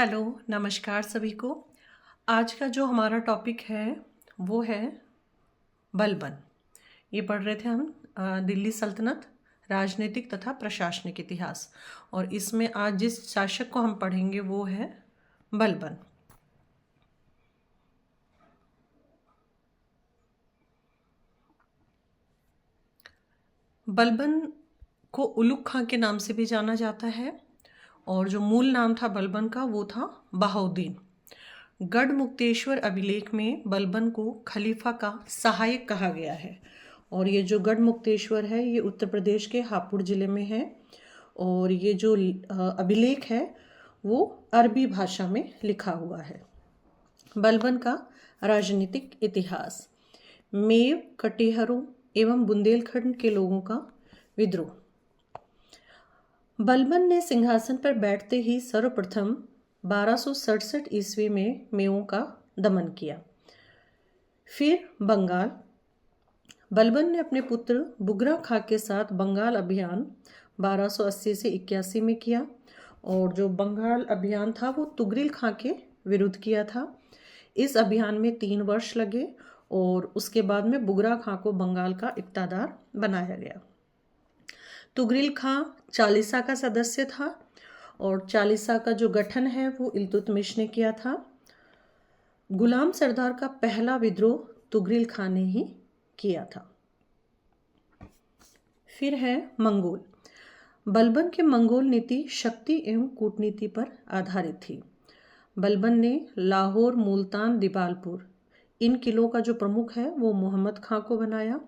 Hello, नमस्कार सभी को। आज का जो हमारा टॉपिक है वो है बलबन। ये पढ़ रहे थे हम दिल्ली सल्तनत, राजनीतिक तथा प्रशासनिक इतिहास। और इसमें आज जिस शासक को हम पढ़ेंगे वो है बलबन। बलबन को उलुग खां के नाम से भी जाना जाता है और जो मूल नाम था बलबन का वो था बहाउद्दीन। गढ़मुक्तेश्वर अभिलेख में बलबन को खलीफा का सहायक कहा गया है। और ये जो गढ़मुक्तेश्वर है ये उत्तर प्रदेश के हापुड़ ज़िले में है। और ये जो अभिलेख है वो अरबी भाषा में लिखा हुआ है। बलबन का राजनीतिक इतिहास। मेव, कटिहारों एवं बुंदेलखंड के लोगों का विद्रोह। बलबन ने सिंहासन पर बैठते ही सर्वप्रथम 1267 ईस्वी में मेवों का दमन किया। फिर बंगाल। बलबन ने अपने पुत्र बुगरा खां के साथ बंगाल अभियान 1280 से 81 में किया। और जो बंगाल अभियान था वो तुगरिल खां के विरुद्ध किया था। इस अभियान में 3 वर्ष लगे और उसके बाद में बुगरा खां को बंगाल का इक्तादार बनाया गया। तुगरिल खां चालीसा का सदस्य था और चालीसा का जो गठन है वो इल्तुतमिश ने किया था। गुलाम सरदार का पहला विद्रोह तुगरिल खां ने ही किया था। फिर है मंगोल। बलबन की मंगोल नीति शक्ति एवं कूटनीति पर आधारित थी। बलबन ने लाहौर, मुल्तान, दिबालपुर इन किलों का जो प्रमुख है वो मोहम्मद खां को बनाया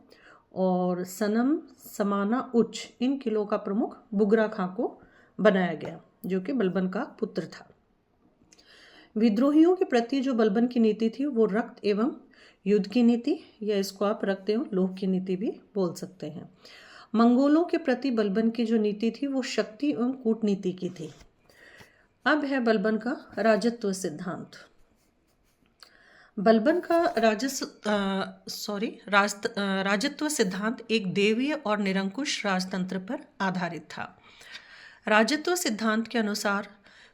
और सनम, समाना, उच्च इन किलों का प्रमुख बुगरा खां को बनाया गया जो कि बलबन का पुत्र था। विद्रोहियों के प्रति जो बलबन की नीति थी वो रक्त एवं युद्ध की नीति, या इसको आप रक्त एवं लोह की नीति भी बोल सकते हैं। मंगोलों के प्रति बलबन की जो नीति थी वो शक्ति एवं कूटनीति की थी। अब है बलबन का राजत्व सिद्धांत। बलबन का राजत्व सिद्धांत एक देवीय और निरंकुश राजतंत्र पर आधारित था। राजत्व सिद्धांत के अनुसार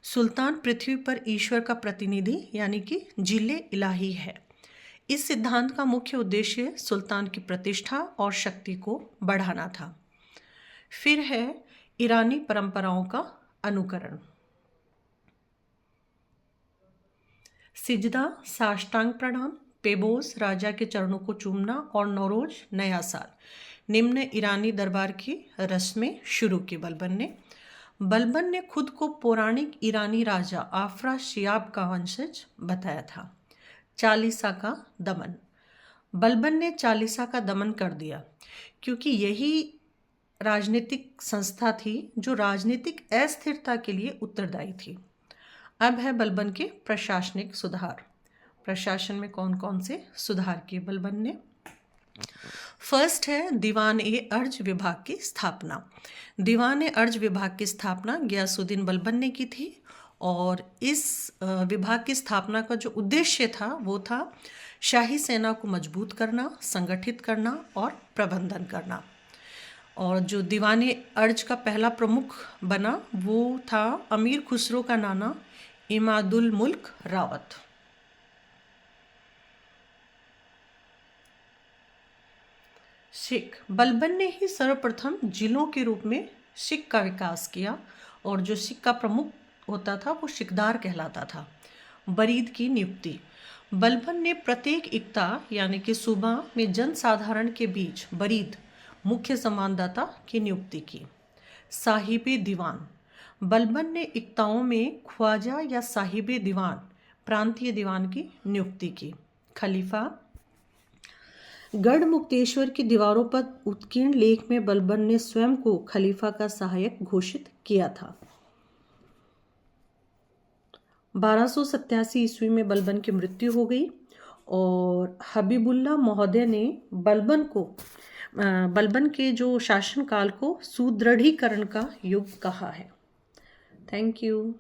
सुल्तान पृथ्वी पर ईश्वर का प्रतिनिधि यानी कि जिले इलाही है। इस सिद्धांत का मुख्य उद्देश्य सुल्तान की प्रतिष्ठा और शक्ति को बढ़ाना था। फिर है ईरानी परंपराओं का अनुकरण। सिजदा, साष्टांग प्रणाम, पेबोस, राजा के चरणों को चूमना और नौरोज नया साल, निम्न ईरानी दरबार की रस्में शुरू की बलबन ने खुद को पौराणिक ईरानी राजा आफ्राशियाब का वंशज बताया था। चालीसा का दमन। बलबन ने चालीसा का दमन कर दिया क्योंकि यही राजनीतिक संस्था थी जो राजनीतिक अस्थिरता के लिए उत्तरदायी थी। अब है बलबन के प्रशासनिक सुधार। प्रशासन में कौन कौन से सुधार किए बलबन ने। फर्स्ट है दीवान ए अर्ज विभाग की स्थापना। दीवान ए अर्ज विभाग की स्थापना गयासुद्दीन बलबन ने की थी और इस विभाग की स्थापना का जो उद्देश्य था वो था शाही सेना को मजबूत करना, संगठित करना और प्रबंधन करना। और जो दीवान ए अर्ज का पहला प्रमुख बना वो था अमीर खुसरो का नाना इमादुल मुल्क रावत। सिख। बलबन ने ही सर्वप्रथम जिलों के रूप में सिख का विकास किया और जो सिख का प्रमुख होता था वो सिकदार कहलाता था। बरीद की नियुक्ति। बलबन ने प्रत्येक इक्ता यानी कि सूबा में जनसाधारण के बीच बरीद मुख्य संवाददाता की नियुक्ति की। साहिबे दीवान। बलबन ने इक्ताओं में ख्वाजा या साहिबे दीवान प्रांतीय दीवान की नियुक्ति की। खलीफा। गढ़मुक्तेश्वर की दीवारों पर उत्कीर्ण लेख में बलबन ने स्वयं को खलीफा का सहायक घोषित किया था। 1287 ईस्वी में बलबन की मृत्यु हो गई और हबीबुल्ला महोदय ने बलबन के जो शासनकाल को सुदृढ़ीकरण का युग कहा है। Thank you.